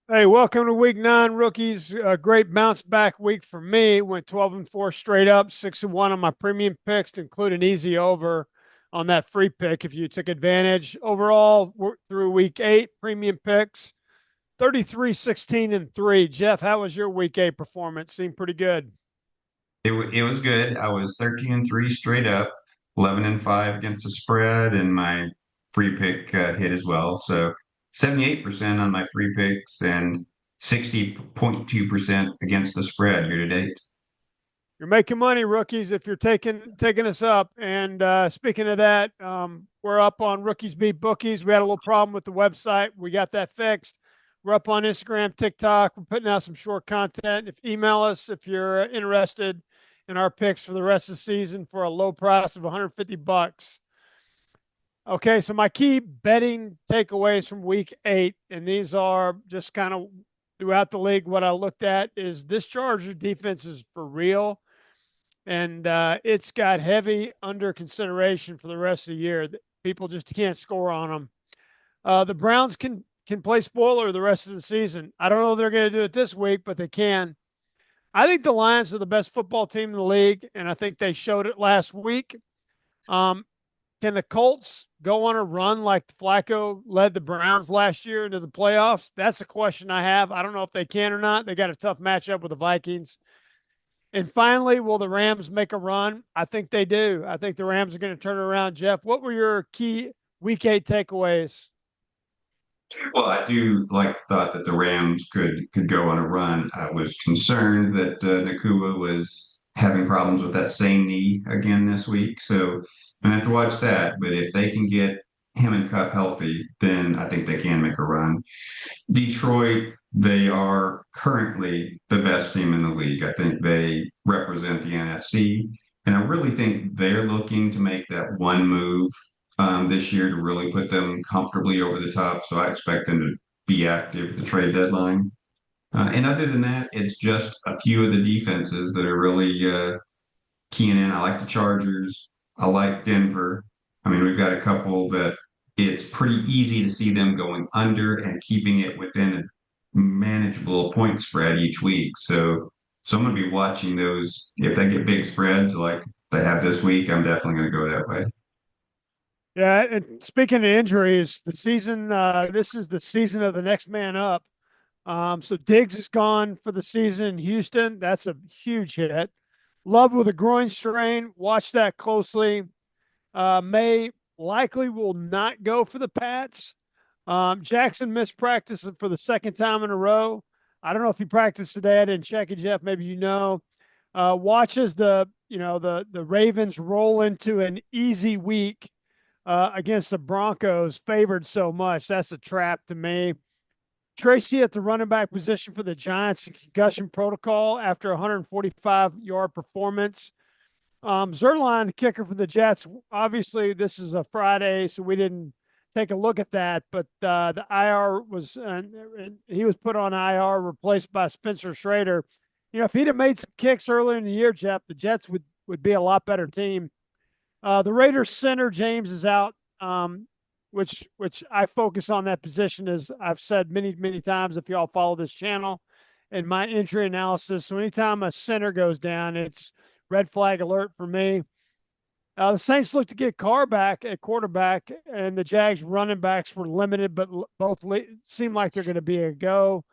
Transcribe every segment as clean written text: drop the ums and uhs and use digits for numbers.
Hey, welcome to week 9, rookies. A great bounce back week for me. Went 12-4 straight up, 6-1 on my premium picks, to include an easy over on that free pick if you took advantage. Overall, through week 8, premium picks 33, 16, and 3. Jeff, how was your week 8 performance? Seemed pretty good. It was good. I was 13-3 straight up, 11-5 against the spread, and my free pick hit as well. So 78% on my free picks and 60.2% against the spread year to date. You're making money, rookies, if you're taking us up. And speaking of that, we're up on Rookies Beat Bookies. We had a little problem with the website. We got that fixed. We're up on Instagram, TikTok. We're putting out some short content. If email us if you're interested in our picks for the rest of the season for a low price of 150 bucks. Okay, so my key betting takeaways from week 8, and these are just kind of throughout the league. What I looked at is this Charger defense is for real, and it's got heavy under consideration for the rest of the year. People just can't score on them. The Browns can play spoiler the rest of the season. I don't know if they're going to do it this week, but they can. I think the Lions are the best football team in the league, and I think they showed it last week. Um, can the Colts go on a run like Flacco led the Browns last year into the playoffs? That's a question I have. I don't know if they can or not. They got a tough matchup with the Vikings. And finally, will the Rams make a run? I think they do. I think the Rams are going to turn it around. Jeff, what were your key week 8 takeaways? Well, I do thought that the Rams could go on a run. I was concerned that Nakua was having problems with that same knee again this week, so I have to watch that. But if they can get him and Cup healthy, then I think they can make a run. Detroit, they are currently the best team in the league. I think they represent the NFC, and I really think they're looking to make that one move this year to really put them comfortably over the top. So I expect them to be active at the trade deadline. And other than that, it's just a few of the defenses that are really keying in. I like the Chargers. I like Denver. I mean, we've got a couple that it's pretty easy to see them going under and keeping it within a manageable point spread each week. So I'm going to be watching those. If they get big spreads like they have this week, I'm definitely going to go that way. Yeah, and speaking of injuries, the season this is the season of the next man up. So Diggs is gone for the season in Houston. That's a huge hit. Love with a groin strain. Watch that closely. May likely will not go for the Pats. Jackson missed practice for the second time in a row. I don't know if he practiced today. I didn't check it, Jeff. Maybe you know. Watch as the Ravens roll into an easy week against the Broncos, favored so much. That's a trap to me. Tracy at the running back position for the Giants in concussion protocol after a 145-yard performance. Zerline, kicker for the Jets. Obviously, this is a Friday, so we didn't take a look at that. But the IR was he was put on IR, replaced by Spencer Schrader. You know, if he'd have made some kicks earlier in the year, Jeff, the Jets would be a lot better team. The Raiders center James is out, which I focus on that position, as I've said many times. If y'all follow this channel and my injury analysis, so anytime a center goes down, it's red flag alert for me. The Saints look to get Carr back at quarterback, and the Jags running backs were limited, but both seem like they're going to be a go.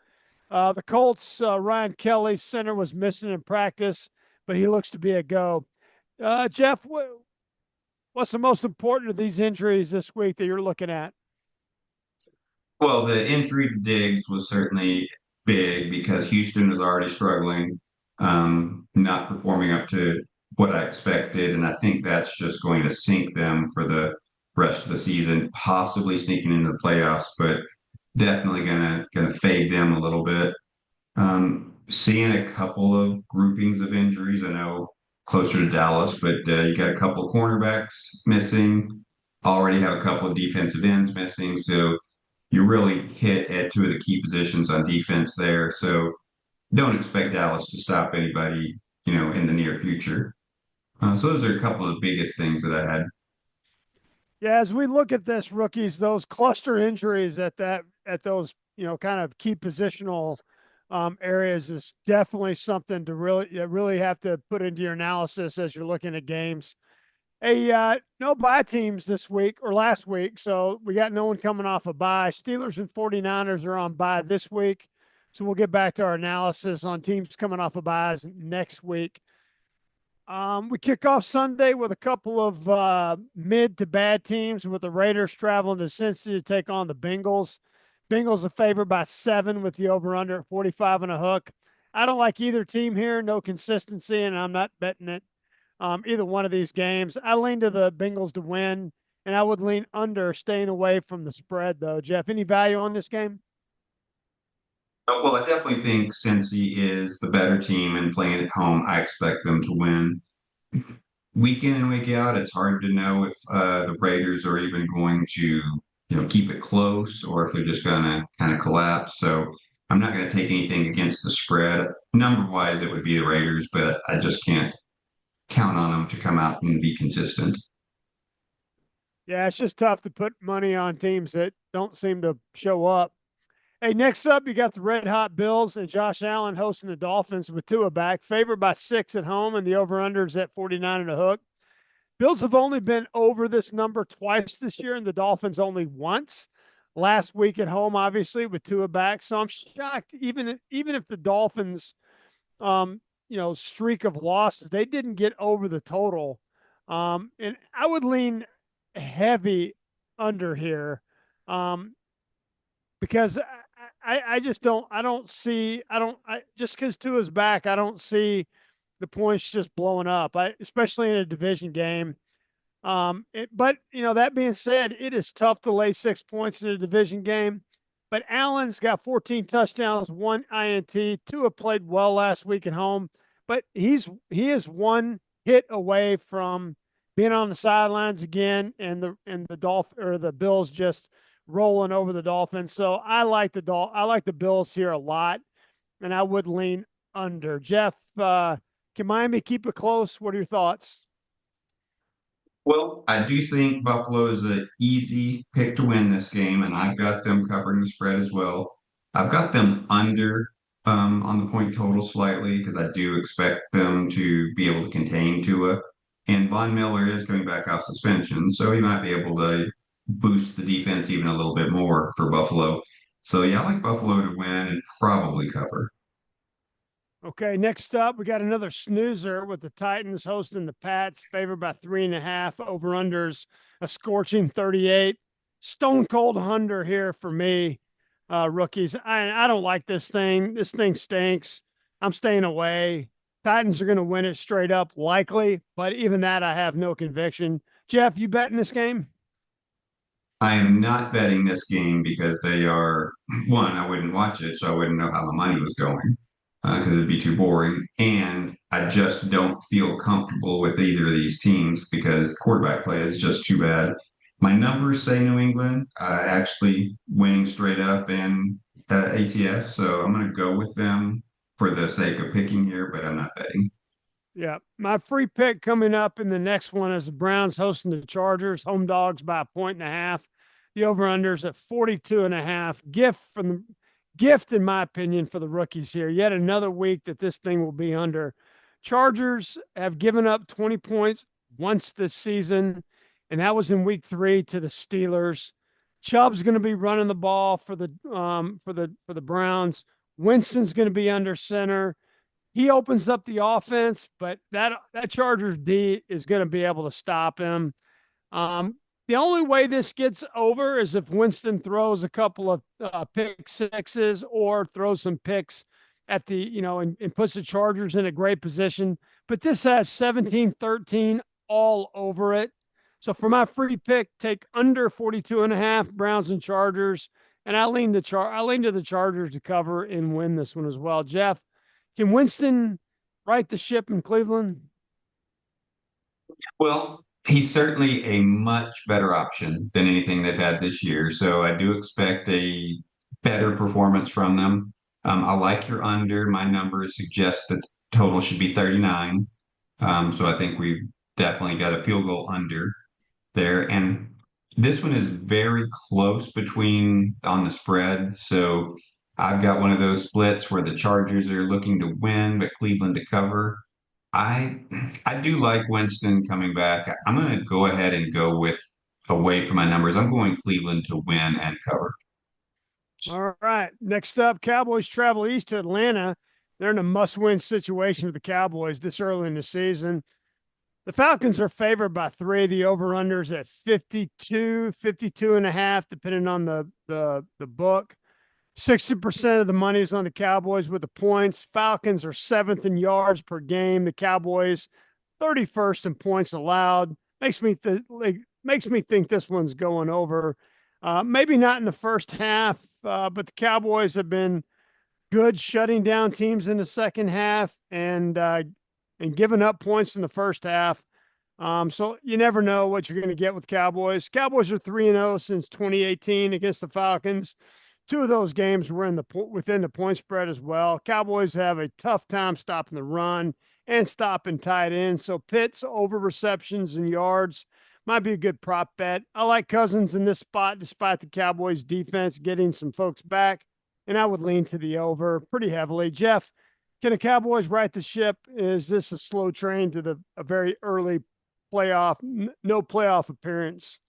The Colts, Ryan Kelly, center, was missing in practice, but he looks to be a go. Jeff, what's the most important of these injuries this week that you're looking at? Well, the injury to Diggs was certainly big because Houston was already struggling, not performing up to what I expected, and I think that's just going to sink them for the rest of the season, possibly sneaking into the playoffs, but definitely gonna fade them a little bit. Seeing a couple of groupings of injuries, I know closer to Dallas, but you got a couple of cornerbacks missing, already have a couple of defensive ends missing, so you really hit at two of the key positions on defense there. So don't expect Dallas to stop anybody, in the near future. So those are a couple of the biggest things that I had. Yeah, as we look at this, rookies, those cluster injuries at that at those, kind of key positional areas is definitely something to really have to put into your analysis as you're looking at games. Hey, no bye teams this week or last week, so we got no one coming off a bye. Steelers and 49ers are on bye this week, so we'll get back to our analysis on teams coming off of byes next week. We kick off Sunday with a couple of mid to bad teams, with the Raiders traveling to Cincy to take on the Bengals. Bengals are favored by 7 with the over-under at 45 and a hook. I don't like either team here. No consistency, and I'm not betting it. Either one of these games. I lean to the Bengals to win, and I would lean under, staying away from the spread, though. Jeff, any value on this game? Well, I definitely think since he is the better team and playing at home, I expect them to win. Week in and week out, it's hard to know if the Raiders are even going to, keep it close or if they're just going to kind of collapse. So I'm not going to take anything against the spread. Number wise, it would be the Raiders, but I just can't count on them to come out and be consistent. Yeah, it's just tough to put money on teams that don't seem to show up. Hey, next up, you got the Red Hot Bills and Josh Allen hosting the Dolphins with Tua back, favored by 6 at home, and the over-unders at 49 and a hook. Bills have only been over this number twice this year, and the Dolphins only once. Last week at home, obviously, with Tua back. So I'm shocked, even if the Dolphins, streak of losses, they didn't get over the total. And I would lean heavy under here, because I just don't I don't see I just because Tua's back, I don't see the points just blowing up. Especially in a division game. But that being said, it is tough to lay 6 points in a division game. But Allen's got 14 touchdowns, 1 INT. Tua played well last week at home, but he is one hit away from being on the sidelines again, and the Bills just rolling over the Dolphins. So I like the Bills here a lot, and I would lean under. Jeff, can Miami keep it close? What are your thoughts? Well, I do think Buffalo is an easy pick to win this game, and I've got them covering the spread as well. I've got them under on the point total slightly because I do expect them to be able to contain Tua. And Von Miller is coming back off suspension, so he might be able to boost the defense even a little bit more for Buffalo. So yeah, I like Buffalo to win and probably cover. Okay, next up, we got another snoozer with the Titans hosting the Pats, favored by 3.5, over unders, a scorching 38. Stone cold under here for me, rookies. I don't like this thing. This thing stinks. I'm staying away. Titans are going to win it straight up, likely, but even that, I have no conviction. Jeff, you betting this game? I am not betting this game because they are one, I wouldn't watch it, so I wouldn't know how the money was going because it'd be too boring. And I just don't feel comfortable with either of these teams because quarterback play is just too bad. My numbers say New England actually winning straight up in ATS, so I'm going to go with them for the sake of picking here, but I'm not betting. Yeah. My free pick coming up in the next one is the Browns hosting the Chargers, home dogs by 1.5. The over-unders at 42.5. Gift, in my opinion, for the rookies here. Yet another week that this thing will be under. Chargers have given up 20 points once this season, and that was in week 3 to the Steelers. Chubb's going to be running the ball for the Browns. Winston's going to be under center. He opens up the offense, but that Chargers D is going to be able to stop him. The only way this gets over is if Winston throws a couple of pick sixes or throws some picks at and puts the Chargers in a great position. But this has 17-13 all over it. So for my free pick, take under 42.5, Browns and Chargers. And I lean to the Chargers to cover and win this one as well. Jeff, can Winston right the ship in Cleveland? Well, he's certainly a much better option than anything they've had this year. So I do expect a better performance from them. I like your under. My numbers suggest that total should be 39. So I think we've definitely got a field goal under there. And This one is very close between on the spread. So I've got one of those splits where the Chargers are looking to win, but Cleveland to cover. I I do like Winston coming back. I'm going to go ahead and go with away from my numbers. I'm going Cleveland to win and cover. All right. Next up, Cowboys travel east to Atlanta. They're in a must-win situation for the Cowboys this early in the season. The Falcons are favored by 3. The over-unders at 52, 52 and a half, depending on the book. 60% of the money is on the Cowboys with the points. Falcons are 7th in yards per game. The Cowboys 31st in points allowed. Makes me think this one's going over. Maybe not in the first half, but the Cowboys have been good shutting down teams in the second half and giving up points in the first half. So you never know what you're going to get with Cowboys. Cowboys are 3-0 since 2018 against the Falcons. 2 of those games were within the point spread as well. Cowboys have a tough time stopping the run and stopping tight ends. So Pitts over receptions and yards might be a good prop bet. I like Cousins in this spot, despite the Cowboys defense getting some folks back, and I would lean to the over pretty heavily. Jeff, can the Cowboys right the ship? Is this a slow train to a very early playoff, no playoff appearance?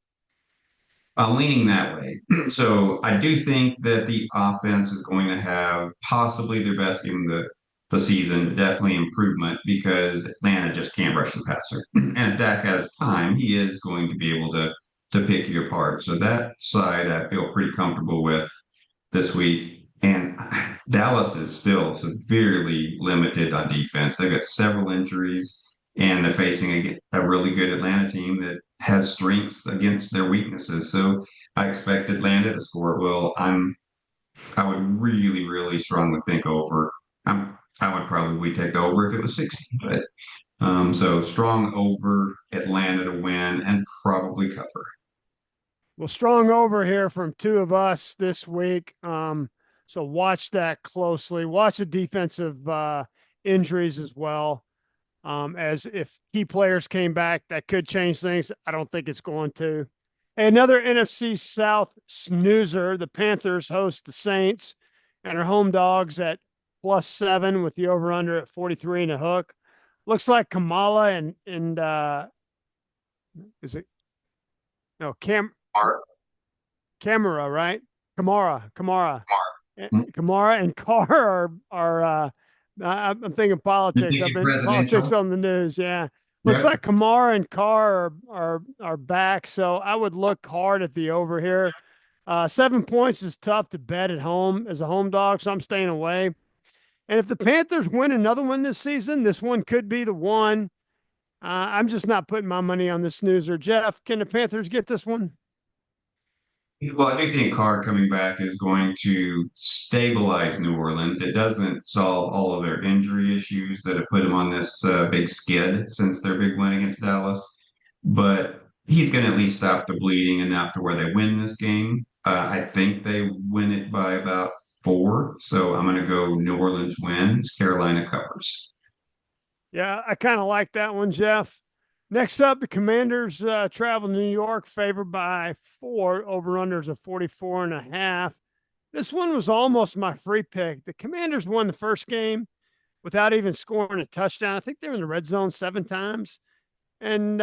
I'm leaning that way. So I do think that the offense is going to have possibly their best game of the season, definitely improvement because Atlanta just can't rush the passer. And if Dak has time, he is going to be able to pick you apart. So that side I feel pretty comfortable with this week. And Dallas is still severely limited on defense. They've got several injuries, and they're facing a really good Atlanta team that has strengths against their weaknesses. So I expect Atlanta to score well. I would really, really strongly think over. I would probably take the over if it was 60, but so strong over Atlanta to win and probably cover. Well, strong over here from 2 of us this week. So watch that closely. Watch the defensive injuries as well. As if key players came back, that could change things. I don't think it's going to. Another NFC South snoozer. The Panthers host the Saints and are home dogs at +7 with the over/under at 43 and a hook. Looks like Kamala and is it no Camara, right? Kamara and Carr I'm thinking You're politics. I've thinking been politics presidential? on the news. Yeah. Looks Yeah. like Kamara and Carr are back. So I would look hard at the over here. 7 points is tough to bet at home as a home dog, so I'm staying away. And if the Panthers win another one this season, this one could be the one. I'm just not putting my money on the snoozer. Jeff, can the Panthers get this one? Well, I do think Carr coming back is going to stabilize New Orleans. It doesn't solve all of their injury issues that have put them on this big skid since their big win against Dallas, but he's going to at least stop the bleeding enough to where they win this game. I think they win it by about 4, so I'm going to go New Orleans wins, Carolina covers. Yeah, I kind of like that one, Jeff. Next up, the Commanders travel to New York, favored by 4, over-unders of 44 and a half. This one was almost my free pick. The Commanders won the first game without even scoring a touchdown. I think they were in the red zone 7 times. And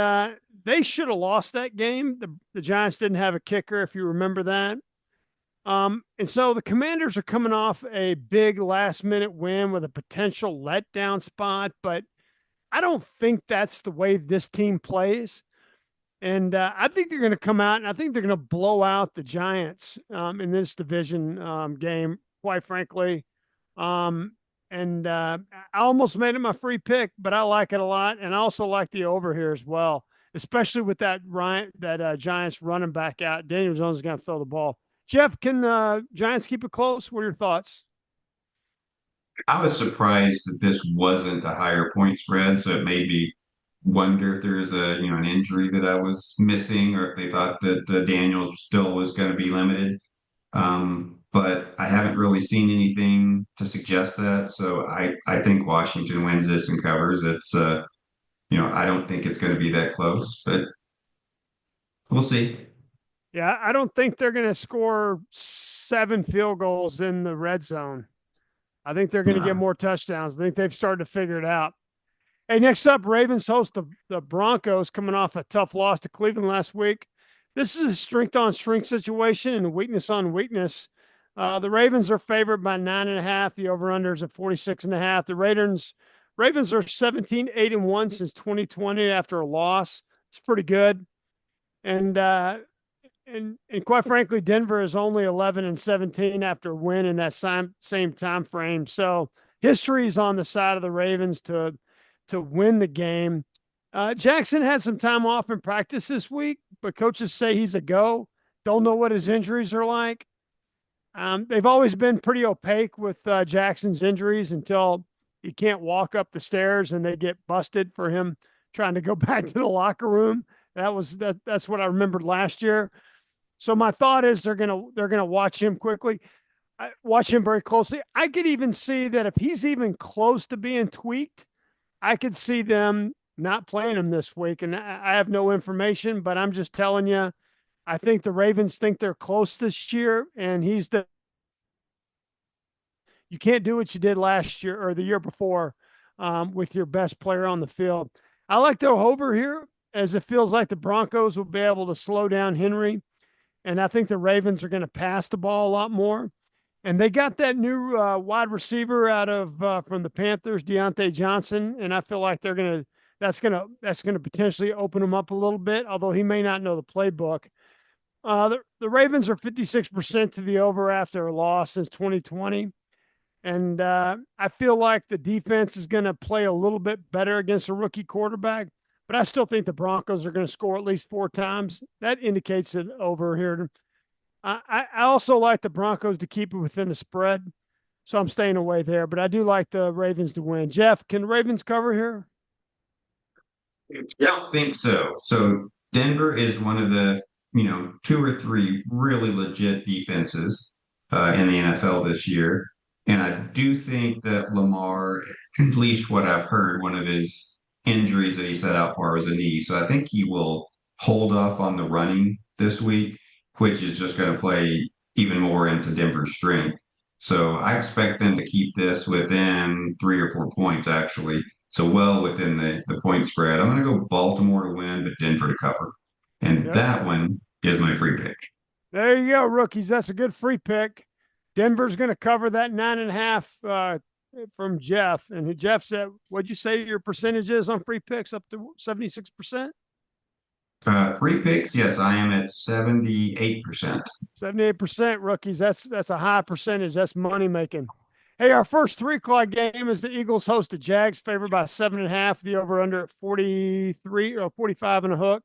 they should have lost that game. The Giants didn't have a kicker, if you remember that. And so the Commanders are coming off a big last minute win with a potential letdown spot, but I don't think that's the way this team plays. And I think they're going to come out and I think they're going to blow out the Giants in this division game, quite frankly. I almost made it my free pick, but I like it a lot. And I also like the over here as well, especially with that Giants running back out. Daniel Jones is going to throw the ball. Jeff, can Giants keep it close? What are your thoughts? I was surprised that this wasn't a higher point spread, so it made me wonder if there was an injury that I was missing, or if they thought that Daniels still was going to be limited. But I haven't really seen anything to suggest that, so I think Washington wins this and covers. I don't think it's going to be that close, but we'll see. Yeah, I don't think they're going to score 7 field goals in the red zone. I think they're going to get No. more touchdowns. I think they've started to figure it out. Hey, next up, Ravens host the Broncos coming off a tough loss to Cleveland last week. This is a strength on strength situation and weakness on weakness. The Ravens are favored by 9.5. The over-unders at 46.5. The Ravens are 17-8-1 since 2020 after a loss. It's pretty good. And and quite frankly, Denver is only 11-17 after a win in that same time frame. So history is on the side of the Ravens to win the game. Jackson had some time off in practice this week, but coaches say he's a go. Don't know what his injuries are like. They've always been pretty opaque with Jackson's injuries until he can't walk up the stairs and they get busted for him trying to go back to the locker room. That's what I remembered last year. So my thought is they're gonna watch him quickly, watch him very closely. I could even see that if he's even close to being tweaked, I could see them not playing him this week. And I have no information, but I'm just telling you, I think the Ravens think they're close this year, and you can't do what you did last year or the year before with your best player on the field. I like to go over here as it feels like the Broncos will be able to slow down Henry. And I think the Ravens are going to pass the ball a lot more. And they got that new wide receiver out of from the Panthers, Deontay Johnson, and I feel like that's gonna potentially open him up a little bit, although he may not know the playbook. The Ravens are 56% to the over after a loss since 2020. And I feel like the defense is going to play a little bit better against a rookie quarterback, but I still think the Broncos are going to score at least 4 times. That indicates it over here. I also like the Broncos to keep it within the spread, so I'm staying away there. But I do like the Ravens to win. Jeff, can the Ravens cover here? I don't think so. So Denver is one of the, two or three really legit defenses in the NFL this year. And I do think that Lamar, at least what I've heard, one of his injuries that he set out for was a knee. So I think he will hold off on the running this week, which is just going to play even more into Denver's strength. So I expect them to keep this within 3 or 4 points, actually. So well within the point spread. I'm going to go Baltimore to win, but Denver to cover. And Yep. that one is my free pick. There you go, rookies. That's a good free pick. Denver's going to cover that 9.5 from Jeff. And Jeff said, what'd you say your percentage is on free picks? Up to 76%? Free picks, yes, I am at 78%. 78% rookies. That's a high percentage. That's money making. Hey, our first 3 o'clock game is the Eagles host the Jags, favored by 7.5. The over under at 43 or 45 and a hook.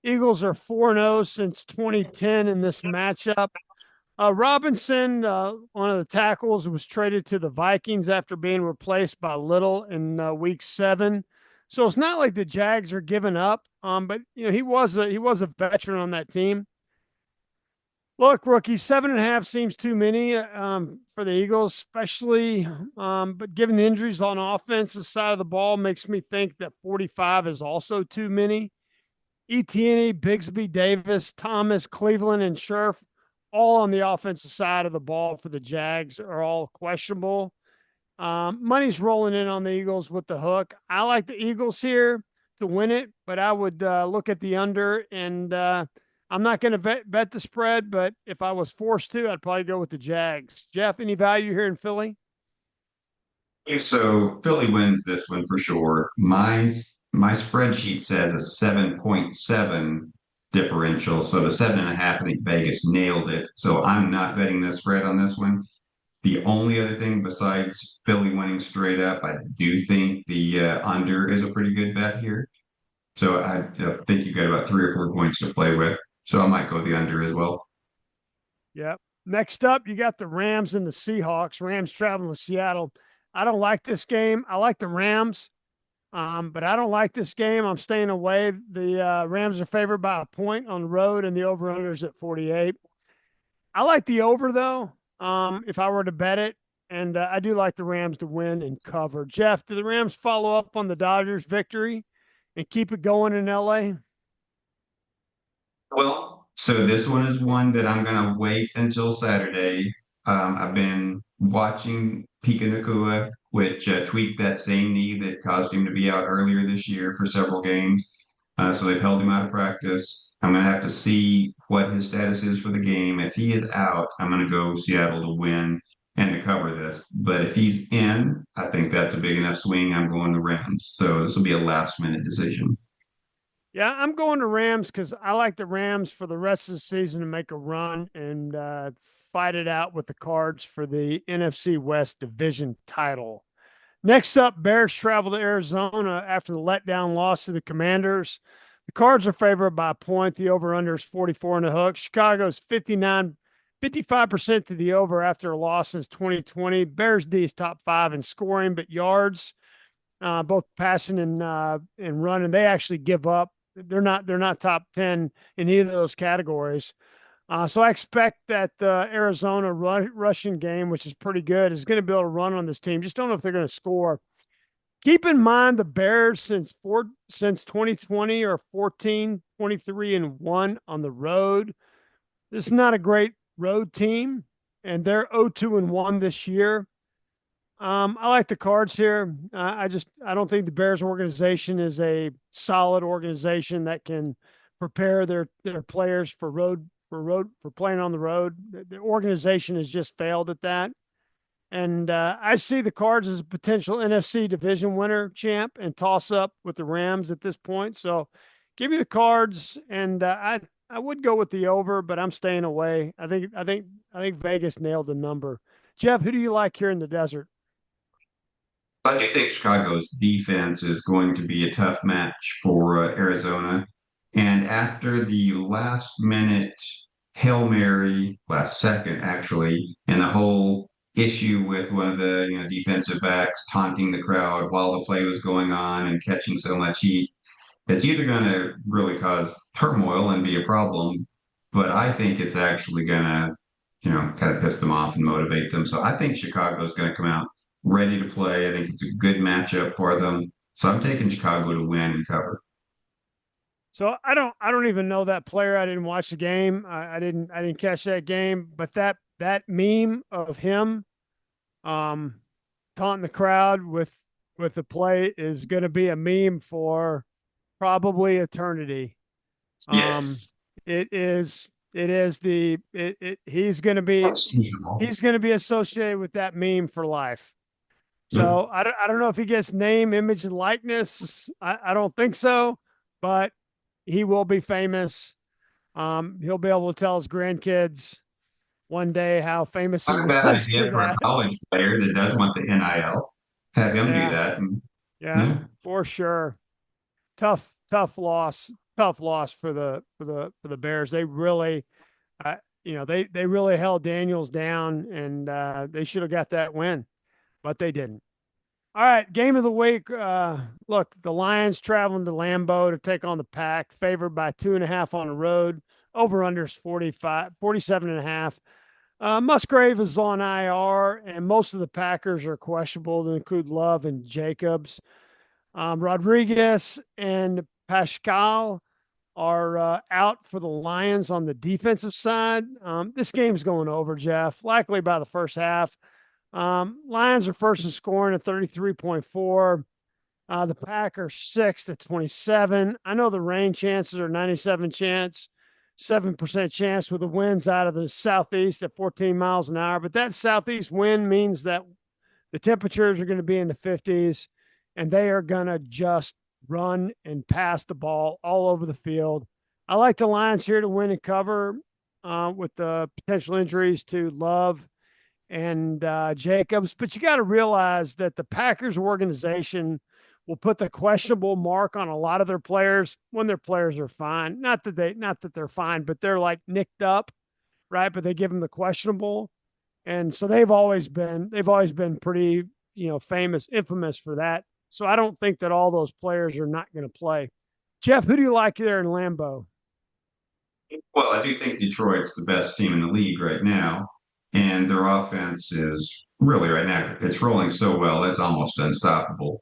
Eagles are 4-0 since 2010 in this matchup. Robinson, one of the tackles, was traded to the Vikings after being replaced by Little in week 7. So it's not like the Jags are giving up. But he was a veteran on that team. Look, rookie, 7.5 seems too many for the Eagles, especially. But given the injuries on offensive side of the ball, makes me think that 45 is also too many. Etienne, Bigsby, Davis, Thomas, Cleveland, and Scherf, all on the offensive side of the ball for the Jags, are all questionable. Money's rolling in on the Eagles with the hook. I like the Eagles here to win it, but I would look at the under, and I'm not going to bet the spread, but if I was forced to, I'd probably go with the Jags. Jeff, any value here in Philly? So Philly wins this one for sure. My spreadsheet says a 7.7 differential. So the 7.5, I think Vegas nailed it. So I'm not betting the spread on this one. The only other thing besides Philly winning straight up, I do think the under is a pretty good bet here. So I think you got about 3 or 4 points to play with. So I might go the under as well. Yep. Next up, you got the Rams and the Seahawks. Rams traveling to Seattle. I don't like this game. I like the Rams, but I don't like this game. I'm staying away. The Rams are favored by a point on the road, and the over-under is at 48. I like the over, though, if I were to bet it. And I do like the Rams to win and cover. Jeff, do the Rams follow up on the Dodgers victory and keep it going in LA? Well, So this one is one that I'm going to wait until Saturday. I've been watching Pika Nakua, which tweaked that same knee that caused him to be out earlier this year for several games. So they've held him out of practice. I'm going to have to see what his status is for the game. If he is out, I'm going to go Seattle to win and to cover this. But if he's in, I think that's a big enough swing. I'm going the Rams. So this will be a last minute decision. Yeah, I'm going to Rams because I like the Rams for the rest of the season to make a run and fight it out with the Cards for the NFC West division title. Next up, Bears travel to Arizona after the letdown loss to the Commanders. The Cards are favored by a point. The over-under is 44 and a hook. Chicago's 55% to the over after a loss since 2020. Bears D is top five in scoring, but yards, both passing and running, they actually give up. They're not top 10 in either of those categories. So I expect that the Arizona rushing game, which is pretty good, is going to be able to run on this team. Just don't know if they're going to score. Keep in mind the Bears since 2020 are 14, 23, and 1 on the road. This is not a great road team, and they're 0-2 and 1 this year. I like the Cards here. I don't think the Bears organization is a solid organization that can prepare their players for playing on the road. The organization has just failed at that. And I see the Cards as a potential NFC division winner, champ, and toss up with the Rams at this point. So give me the Cards, and I would go with the over, but I'm staying away. I think Vegas nailed the number. Jeff, who do you like here in the desert? I do think Chicago's defense is going to be a tough match for Arizona. And after the last minute Hail Mary, last second actually, and the whole issue with one of the defensive backs taunting the crowd while the play was going on and catching so much heat, it's either going to really cause turmoil and be a problem, but I think it's actually going to, kind of piss them off and motivate them. So I think Chicago's going to come out ready to play. I think it's a good matchup for them. So I'm taking Chicago to win and cover. So I don't even know that player. I didn't watch the game. I didn't catch that game. But that meme of him um taunting the crowd with the play is going to be a meme for probably eternity. Um, Yes. he's going to be associated with that meme for life. So I don't know if he gets name, image, and likeness. I don't think so, but he will be famous. He'll be able to tell his grandkids one day how famous he Talk about an was idea for for a that. college player that does want the NIL. Have him do Yeah, that. And, yeah, yeah. for sure. Tough loss. Tough loss for the Bears. They really, they really held Daniels down, and they should have got that win, but they didn't. All right, game of the week. Look, the Lions traveling to Lambeau to take on the Pack, favored by 2.5 on the road. Over unders 47 and a half. Musgrave is on IR, and most of the Packers are questionable to include Love and Jacobs. Rodriguez and Pascal are out for the Lions on the defensive side. This game's going over, Jeff, likely by the first half. Lions are first in scoring at 33.4. The Packers sixth at 27. I know the rain chances are 97 chance, 7% chance with the winds out of the southeast at 14 miles an hour. But that southeast wind means that the temperatures are going to be in the 50s, and they are going to just run and pass the ball all over the field. I like the Lions here to win and cover with the potential injuries to Love and Jacobs. But you got to realize that the Packers organization will put the questionable mark on a lot of their players when their players are fine. Not that they're fine, but they're like nicked up, right? But they give them the questionable. And so they've always been pretty, famous, infamous for that. So I don't think that all those players are not going to play. Jeff, who do you like there in Lambeau? Well, I do think Detroit's the best team in the league right now, and their offense is really right now, it's rolling so well, it's almost unstoppable.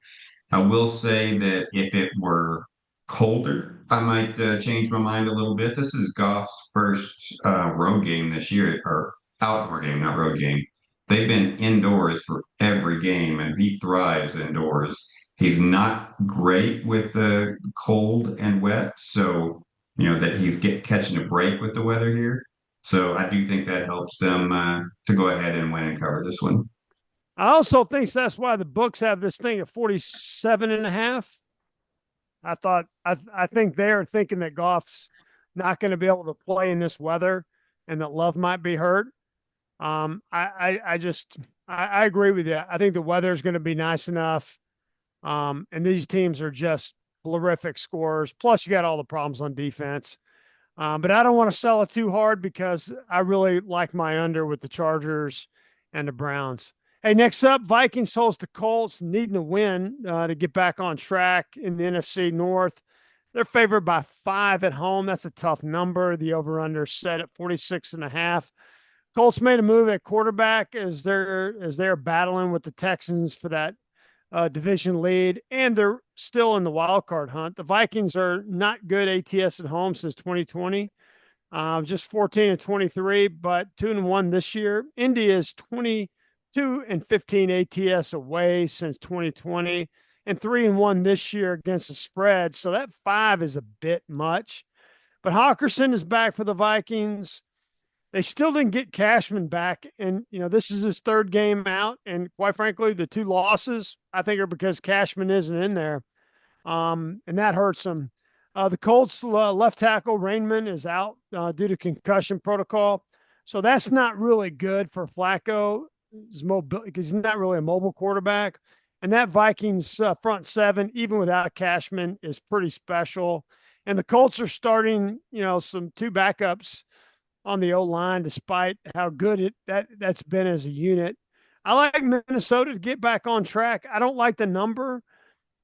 I will say that if it were colder, I might change my mind a little bit. This is Goff's first road game this year, or outdoor game, not road game. They've been indoors for every game, and he thrives indoors. He's not great with the cold and wet, so that he's catching a break with the weather here. So I do think that helps them to go ahead and win and cover this one. I also think that's why the books have this thing at 47.5. I think they're thinking that Goff's not going to be able to play in this weather and that Love might be hurt. I agree with you. I think the weather is going to be nice enough. And these teams are just horrific scorers. Plus, you got all the problems on defense. But I don't want to sell it too hard because I really like my under with the Chargers and the Browns. Hey, next up, Vikings host the Colts, needing a win to get back on track in the NFC North. They're favored by 5 at home. That's a tough number. The over-under set at 46.5. Colts made a move at quarterback as they're battling with the Texans for that division lead, and they're still in the wild card hunt. The Vikings are not good ATS at home since 2020, just 14-23, but 2-1 this year. Indy is 22-15 ATS away since 2020, and 3-1 this year against the spread. So that 5 is a bit much. But Hawkinson is back for the Vikings. They still didn't get Cashman back. And, this is his third game out. And quite frankly, the 2 losses, I think, are because Cashman isn't in there. And that hurts them. The Colts left tackle Rainman is out due to concussion protocol. So that's not really good for Flacco because he's not really a mobile quarterback. And that Vikings front 7, even without Cashman, is pretty special. And the Colts are starting, some 2 backups on the O-line, despite how good that's been as a unit. I like Minnesota to get back on track. I don't like the number,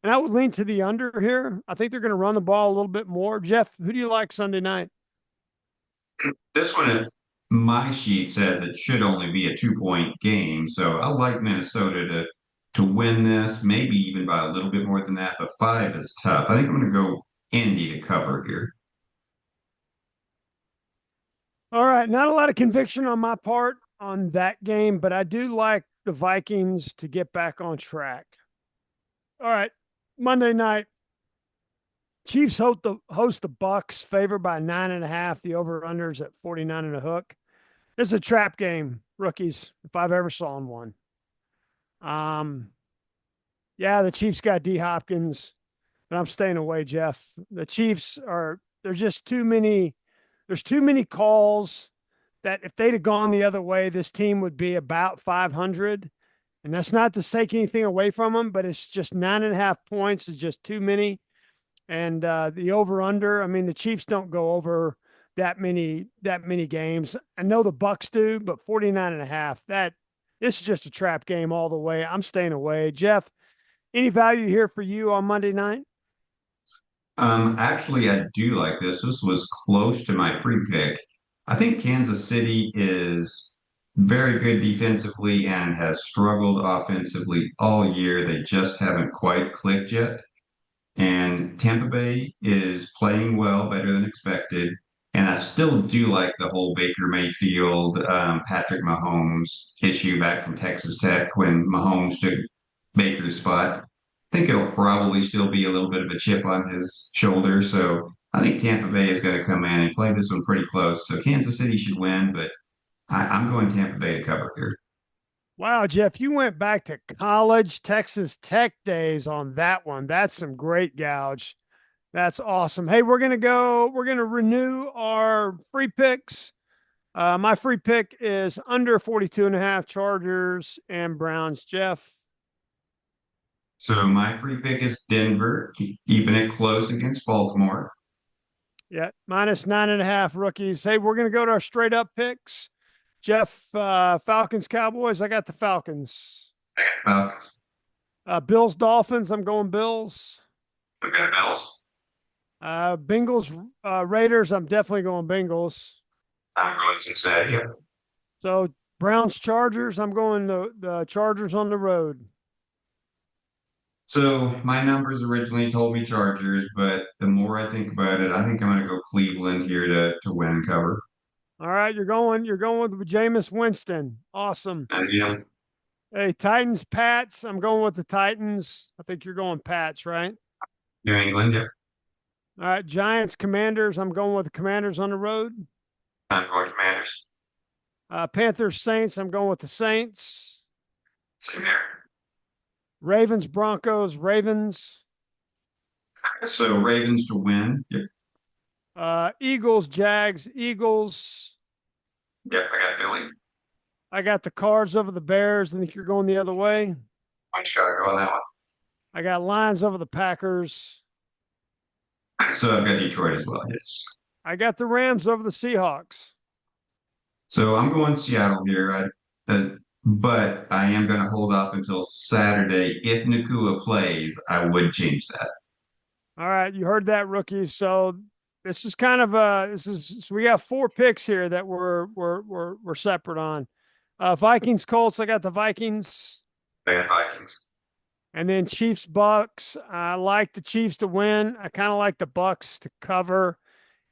and I would lean to the under here. I think they're going to run the ball a little bit more. Jeff, who do you like Sunday night? This one, my sheet says it should only be a 2-point game, so I like Minnesota to win this, maybe even by a little bit more than that, but 5 is tough. I think I'm going to go Indy to cover here. All right, not a lot of conviction on my part on that game, but I do like the Vikings to get back on track. All right, Monday night, Chiefs host the Bucks, favored by 9.5. The over/unders at 49 and a hook. This is a trap game, rookies, if I've ever saw one. Yeah, the Chiefs got D Hopkins, but I'm staying away, Jeff. The Chiefs there's just too many. There's too many calls that if they'd have gone the other way, this team would be about 500. And that's not to take anything away from them, but it's just 9.5 points is just too many. And the over/under, I mean, the Chiefs don't go over that many games. I know the Bucks do, but 49.5, this is just a trap game all the way. I'm staying away. Jeff, any value here for you on Monday night? Actually, I do like this. This was close to my free pick. I think Kansas City is very good defensively and has struggled offensively all year. They just haven't quite clicked yet. And Tampa Bay is playing well, better than expected. And I still do like the whole Baker Mayfield, Patrick Mahomes issue back from Texas Tech when Mahomes took Baker's spot. I think it'll probably still be a little bit of a chip on his shoulder. So I think Tampa Bay is going to come in and play this one pretty close. So Kansas City should win, but I'm going Tampa Bay to cover here. Wow, Jeff, you went back to college Texas Tech days on that one. That's some great gouge. That's awesome. Hey, we're going to renew our free picks. My free pick is under 42.5 Chargers and Browns. Jeff. So my free pick is Denver, keeping it close against Baltimore. Yeah, minus 9.5 rookies. Hey, we're going to go to our straight up picks. Jeff, Falcons, Cowboys. I got the Falcons. I got Falcons. Bills, Dolphins. I'm going Bills. I got Bills. Bengals, Raiders. I'm definitely going Bengals. I'm going Cincinnati. Yeah. So Browns, Chargers. I'm going the Chargers on the road. So my numbers originally told me Chargers, but the more I think about it, I think I'm going to go Cleveland here to win and cover. All right, you're going with Jameis Winston. Awesome. And Hey, Titans, Pats. I'm going with the Titans. I think you're going Pats, right? New England, yeah. All right, Giants, Commanders. I'm going with the Commanders on the road. I'm going Commanders. Panthers, Saints. I'm going with the Saints. Same here. Ravens, Broncos, Ravens. So Ravens to win. Yep. Eagles, Jags, Eagles. Yep, I got Philly. I got the Cards over the Bears. I think you're going the other way. I'm Chicago on that I got Lions over the Packers. one. So I've got Detroit as well. Yes. I got the Rams over the Seahawks. So I'm going Seattle here. But I am going to hold off until Saturday. If Nakua plays, I would change that. All right, you heard that, rookies. So this is kind of this is so we got four picks here that we're separate on. Vikings, Colts. I got the Vikings, I got Vikings. and then Chiefs, Bucks. I like the Chiefs to win. I kind of like the Bucks to cover,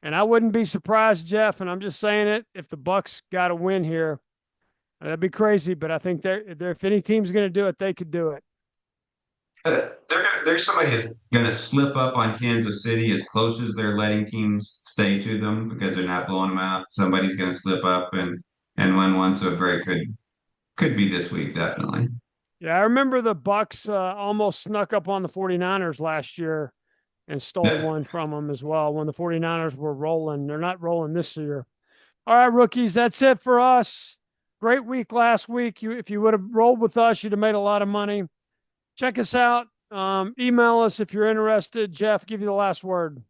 and I wouldn't be surprised, Jeff. And I'm just saying it if the Bucks got a win here, that'd be crazy. But I think they're if any team's going to do it, they could do it. There's somebody who's going to slip up on Kansas City as close as they're letting teams stay to them because they're not blowing them out. Somebody's going to slip up and win one. So it very could be this week, definitely. Yeah, I remember the Bucks almost snuck up on the 49ers last year and stole Yeah. one from them as well when the 49ers were rolling. They're not rolling this year. All right, rookies, that's it for us. Great week last week. If you would have rolled with us, you'd have made a lot of money. Check us out. Email us if you're interested. Jeff, give you the last word.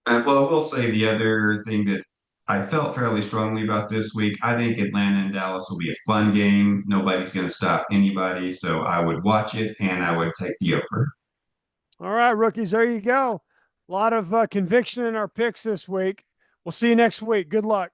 Well, I will say the other thing that I felt fairly strongly about this week, I think Atlanta and Dallas will be a fun game. Nobody's going to stop anybody. So I would watch it and I would take the over. All right, rookies, there you go. A lot of conviction in our picks this week. We'll see you next week. Good luck.